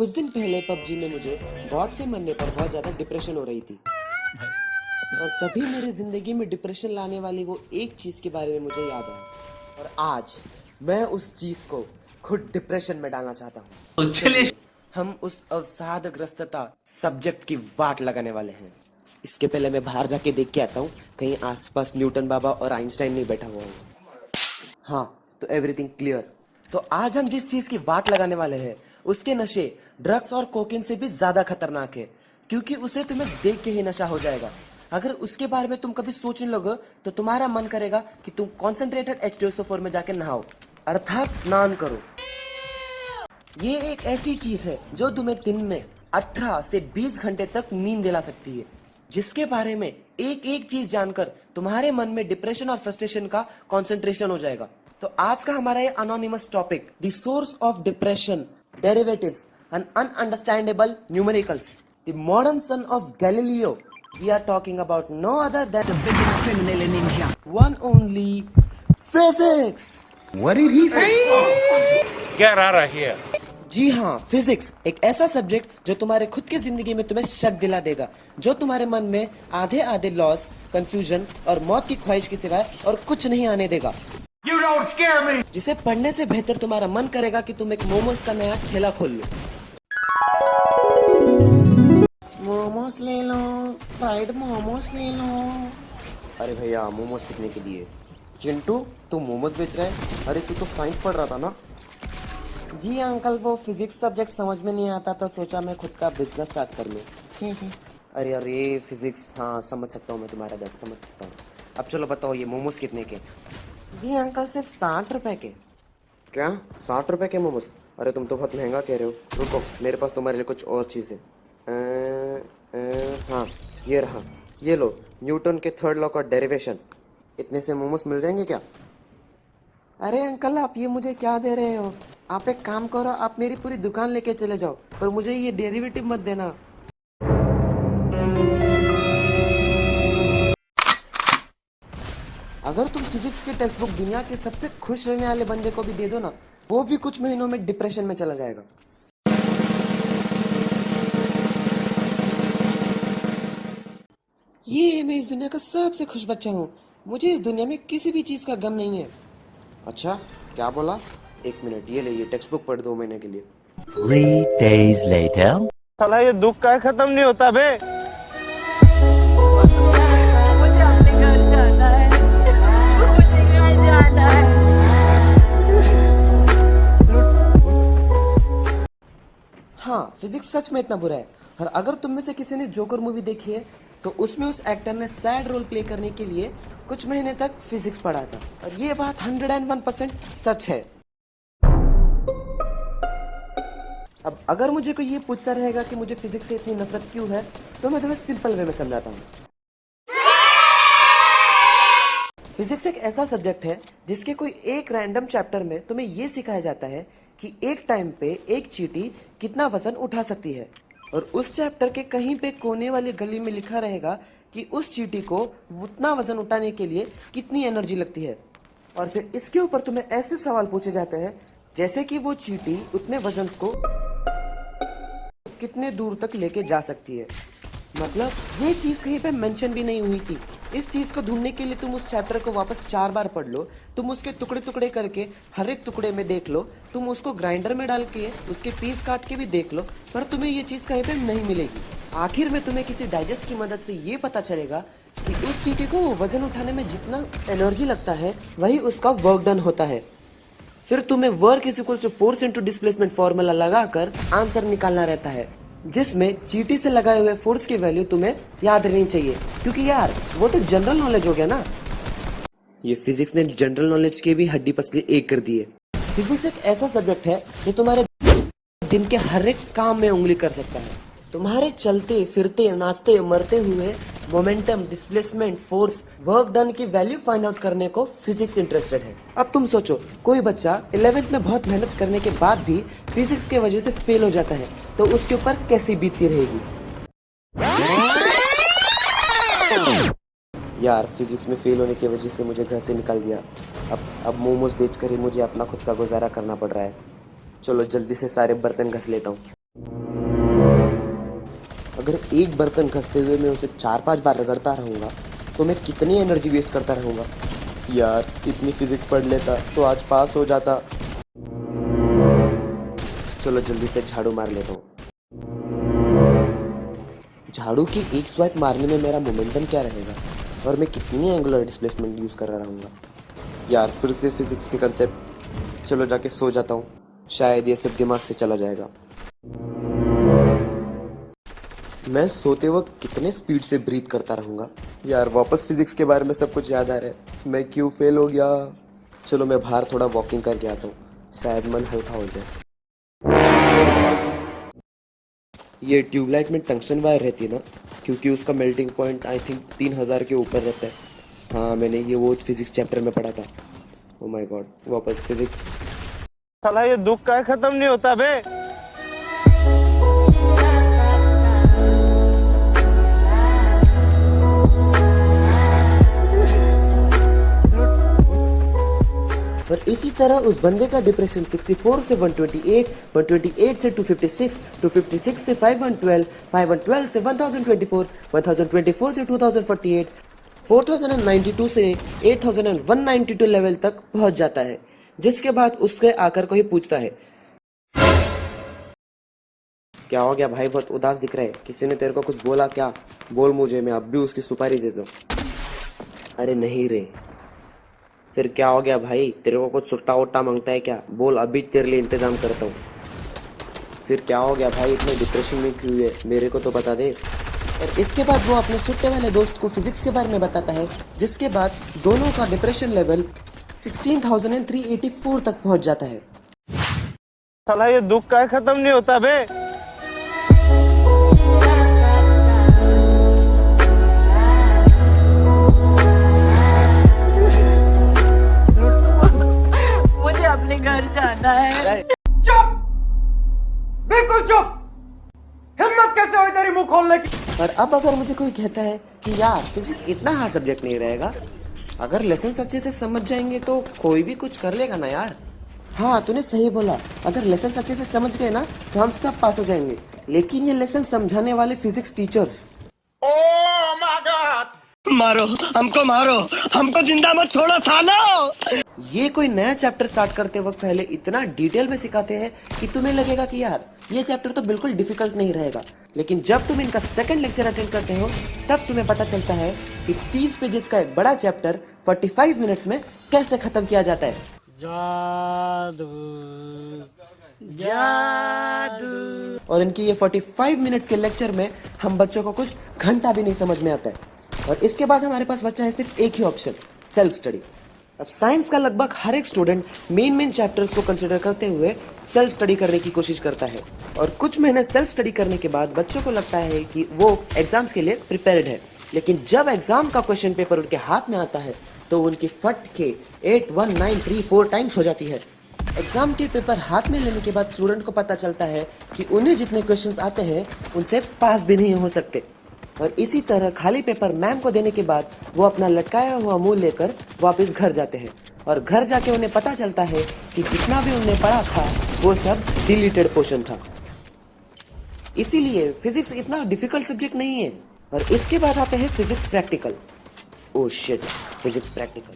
कुछ दिन पहले पबजी में मुझे बॉट से मरने पर बहुत ज्यादा डिप्रेशन हो रही थी और तभी मेरी जिंदगी में डिप्रेशन लाने वाली वो एक चीज के बारे में मुझे याद आया और आज मैं उस चीज को खुद डिप्रेशन में डालना चाहता हूँ। तो चलिए हम उस अवसादग्रस्तता सब्जेक्ट की वाट लगाने वाले हैं। इसके पहले मैं बाहर जाके देख के आता हूँ कहीं आसपास न्यूटन बाबा और आइंस्टाइन नहीं बैठा हुआ हूँ। हाँ, तो एवरीथिंग क्लियर। तो आज हम जिस चीज की वाट लगाने वाले हैं उसके नशे ड्रग्स और कोकेन से भी ज्यादा खतरनाक है, क्योंकि उसे तुम्हें देख के ही नशा हो जाएगा। अगर उसके बारे में तुम कभी सोचने लगो तो तुम्हारा मन करेगा कि तुम कॉन्सेंट्रेटेड H2SO4 में जाके नहाओ, अर्थात स्नान करो। ये एक ऐसी चीज है जो तुम्हें दिन में 18 से 20 घंटे तक नींद दिला सकती है, जिसके बारे में एक एक चीज जानकर तुम्हारे मन में डिप्रेशन और फ्रस्ट्रेशन का कंसंट्रेशन हो जाएगा। तो आज का हमारा ये anonymous topic, the source of depression, derivatives and ununderstandable numericals, the modern son of Galileo. We are talking about no other than the biggest criminal in India, one only physics. What did he say? Get out of here. जी हाँ, physics एक ऐसा subject जो तुम्हारे खुद की जिंदगी में तुम्हें शक दिला देगा, जो तुम्हारे मन में आधे आधे लॉस, कंफ्यूजन और मौत की ख्वाहिश के सिवाय और कुछ नहीं आने देगा। You don't scare me. जिसे पढ़ने से बेहतर तुम्हारा मन करेगा कि तुम एक मोमोज का नया ठेला खोल लो। मोमोज ले लो, फ्राइड मोमोज ले लो। अरे भैया, मोमोज कितने के लिए? चिंटू, तू मोमोज बेच रहा है? अरे तू तो साइंस पढ़ रहा था ना? जी अंकल, वो फिजिक्स सब्जेक्ट समझ में नहीं आता तो सोचा मैं खुद का बिजनेस स्टार्ट कर लूँ। अरे फिजिक्स, हाँ समझ सकता हूँ, मैं तुम्हारा दर्द समझ सकता हूँ। अब चलो बताओ, ये मोमोज कितने के? जी अंकल, सिर्फ 60 रुपए के। क्या 60 रुपए के मोमोज? अरे तुम तो बहुत महंगा कह रहे हो। रुको, मेरे पास तुम्हारे लिए कुछ और चीज़ है। हाँ, ये रहा, ये लो, न्यूटन के थर्ड लॉ का डेरिवेशन। इतने से मोमोज मिल जाएंगे क्या? अरे अंकल, आप ये मुझे क्या दे रहे हो? आप एक काम करो, आप मेरी पूरी दुकान लेके चले जाओ, पर मुझे ये डेरिवेटिव मत देना। अगर तुम फिजिक्स के टेक्स्ट बुक दुनिया के सबसे खुश रहने वाले बंदे को भी दे दो ना, वो भी कुछ महीनों में डिप्रेशन में चला जाएगा। ये मैं इस दुनिया का सबसे खुश बच्चा हूँ। मुझे इस दुनिया में किसी भी चीज का गम नहीं है। अच्छा, क्या बोला? एक मिनट, ये ले, ये टेक्स्ट बुक पढ़ 2 महीने के लिए। 3 days later. साला ये दुख का खत्म नहीं होता बे। मुझे अपने घर जाना है, मुझे घर जाना है। हाँ, फिजिक्स सच में इतना बुरा है। और अगर तुम में से किसी ने जोकर मूवी देखी है तो उसमें उस एक्टर ने सैड रोल प्ले करने के लिए कुछ महीने तक फिजिक्स पढ़ा था, और ये बात 101% सच है। अब अगर मुझे कोई ये पूछता रहेगा कि मुझे फिजिक्स से इतनी नफरत क्यों है, तो मैं तुम्हें सिंपल वे में समझाता हूँ। फिजिक्स एक ऐसा सब्जेक्ट है जिसके कोई एक रैंडम चैप्टर में तुम्हें ये सिखाया जाता है कि एक टाइम पे एक चींटी कितना वजन उठा सकती है, और उस चैप्टर के कहीं पे कोने वाली गली में लिखा रहेगा कि उस चींटी को उतना वजन उठाने के लिए कितनी एनर्जी लगती है। और फिर इसके ऊपर तुम्हें ऐसे सवाल पूछे जाते हैं जैसे कि वो चींटी उतने वजन को कितने दूर तक लेके जा सकती है। मतलब ये चीज कहीं पे मेंशन भी नहीं हुई थी। इस चीज को ढूंढने के लिए तुम उस चैप्टर को वापस 4 बार पढ़ लो, तुम उसके टुकड़े टुकड़े करके हर एक टुकड़े में देख लो, तुम उसको ग्राइंडर में डाल के उसके पीस काट के भी देख लो, पर तुम्हें ये चीज कहीं पे नहीं मिलेगी। आखिर में तुम्हें किसी डाइजेस्ट की मदद से ये पता चलेगा कि उस चींटी को वजन उठाने में जितना एनर्जी लगता है वही उसका वर्क डन होता है। फिर तुम्हें work is equal to force into displacement formula लगाकर आंसर निकालना रहता है, जिसमें चींटी से लगाए हुए फोर्स की वैल्यू तुम्हें याद रहनी चाहिए, क्योंकि यार वो तो जनरल नॉलेज हो गया ना। ये फिजिक्स ने जनरल नॉलेज की भी हड्डी पसली एक कर दी है। फिजिक्स एक ऐसा सब्जेक्ट है जो तुम्हारे दिन के हर एक काम में उंगली कर सकता है। तुम्हारे चलते फिरते नाचते मरते हुए momentum, displacement, force, work done की वैल्यू फाइंड आउट करने को फिजिक्स इंटरेस्टेड है। अब तुम सोचो, कोई बच्चा 11th में बहुत मेहनत करने के बाद भी फिजिक्स के वजह से फेल हो जाता है, तो उसके ऊपर कैसी बीतती रहेगी। यार, फिजिक्स में फेल होने की वजह से मुझे घर से निकाल दिया। अब मोमोज बेचकर ही मुझे अपना खुद का गुजारा करना पड़ रहा है। चलो जल्दी से सारे बर्तन घस लेता हूँ। अगर एक बर्तन घसते हुए मैं उसे 4-5 बार रगड़ता रहूँगा तो मैं कितनी एनर्जी वेस्ट करता रहूँगा। यार इतनी फिजिक्स पढ़ लेता तो आज पास हो जाता। चलो जल्दी से झाड़ू मार लेता हूँ। झाड़ू की एक स्वाइप मारने में मेरा मोमेंटम क्या रहेगा और मैं कितनी एंगुलर डिस्प्लेसमेंट यूज़ कर रहा रहूँगा। यार फिर से फिजिक्स के कंसेप्ट। चलो जाके सो जाता हूँ, शायद ये सब दिमाग से चला जाएगा। मैं सोते वक्त कितने स्पीड से ब्रीथ करता रहूँगा। यार वापस फिजिक्स के बारे में सब कुछ याद आ रहा है। मैं क्यों फेल हो गया। चलो मैं बाहर थोड़ा वॉकिंग करके आता हूँ, शायद मन हल्का हो जाए। ये ट्यूबलाइट में टंक्शन वायर रहती है ना, क्योंकि उसका मेल्टिंग पॉइंट आई थिंक 3000 के ऊपर रहता है। हाँ मैंने ये वो फिजिक्स चैप्टर में पढ़ा था। ओ माय गॉड, वापस फिजिक्स। साला ये दुख का खत्म नहीं होता बे। और इसी तरह उस बंदे का डिप्रेशन 64 से 128, 128 से 256, 256 से 512, 512 से 1024, 1024 से 2048, 4092 से 8192 लेवल तक पहुंच जाता है, जिसके बाद उसके आकर कोई पूछता है क्या हो गया भाई, बहुत उदास दिख रहा है, किसी ने तेरे को कुछ बोला क्या? बोल मुझे, मैं अब भी उसकी सुपारी दे दूं। अरे नहीं रे। फिर क्या हो गया भाई, तेरे को कुछ सुट्टा वुट्टा मांगता है क्या? बोल, अभी तेरे लिए इंतजाम करता हूँ। फिर क्या हो गया भाई, इतने डिप्रेशन में क्यों है, मेरे को तो बता दे। और इसके बाद वो अपने सुट्टे वाले दोस्त को फिजिक्स के बारे में बताता है, जिसके बाद दोनों का डिप्रेशन लेवल 16,384 तक पहुंच जाता है। साला ये दुख का खत्म नहीं होता बे। मुझे अपने घर जाना है। चुप, बिल्कुल चुप। हिम्मत कैसे हुई तेरी मुंह खोलने की? और अब अगर मुझे कोई कहता है कि यार फिजिक्स इतना हार्ड सब्जेक्ट नहीं रहेगा, अगर लेसन अच्छे से समझ जाएंगे तो कोई भी कुछ कर लेगा ना यार। हाँ तूने सही बोला, अगर लेसन अच्छे से समझ गए ना तो हम सब पास हो जाएंगे। लेकिन ये लेसन समझाने वाले फिजिक्स टीचर्स, मारो हमको जिंदा मत छोड़ो सालो। ये कोई नया चैप्टर स्टार्ट करते वक्त पहले इतना डिटेल में सिखाते हैं कि तुम्हें लगेगा कि यार ये चैप्टर तो बिल्कुल डिफिकल्ट नहीं रहेगा। लेकिन जब तुम इनका सेकंड लेक्चर अटेंड करते हो तब तुम्हें पता चलता है कि 30 पेजेस का एक बड़ा चैप्टर 45 मिनट्स में कैसे खत्म किया जाता है। जादू। और इनकी ये 45 मिनट्स के लेक्चर में हम बच्चों को कुछ घंटा भी नहीं समझ में आता है। और इसके बाद हमारे पास बचा है सिर्फ एक ही ऑप्शन, सेल्फ स्टडी। अब साइंस का लगभग हर एक स्टूडेंट मेन चैप्टर्स को कंसिडर करते हुए सेल्फ स्टडी करने की कोशिश करता है। और कुछ महीने सेल्फ स्टडी करने के बाद बच्चों को लगता है कि वो एग्जाम्स के लिए प्रिपेयर्ड है। लेकिन जब एग्जाम का क्वेश्चन पेपर उनके हाथ में आता है तो उनकी फट के 81934 टाइम्स हो जाती है। एग्जाम के पेपर हाथ में लेने के बाद स्टूडेंट को पता चलता है कि उन्हें जितने क्वेश्चंस आते हैं उनसे पास भी नहीं हो सकते। और इसी तरह खाली पेपर मैम को देने के बाद वो अपना लटकाया हुआ मुंह लेकर वापस घर जाते हैं। और घर जाके उन्हें पता चलता है कि जितना भी उन्हें पढ़ा था वो सब डिलीटेड पोर्शन था। इसीलिए फिजिक्स इतना डिफिकल्ट सब्जेक्ट नहीं है। और इसके बाद आते हैं physics practical. Oh shit, physics practical.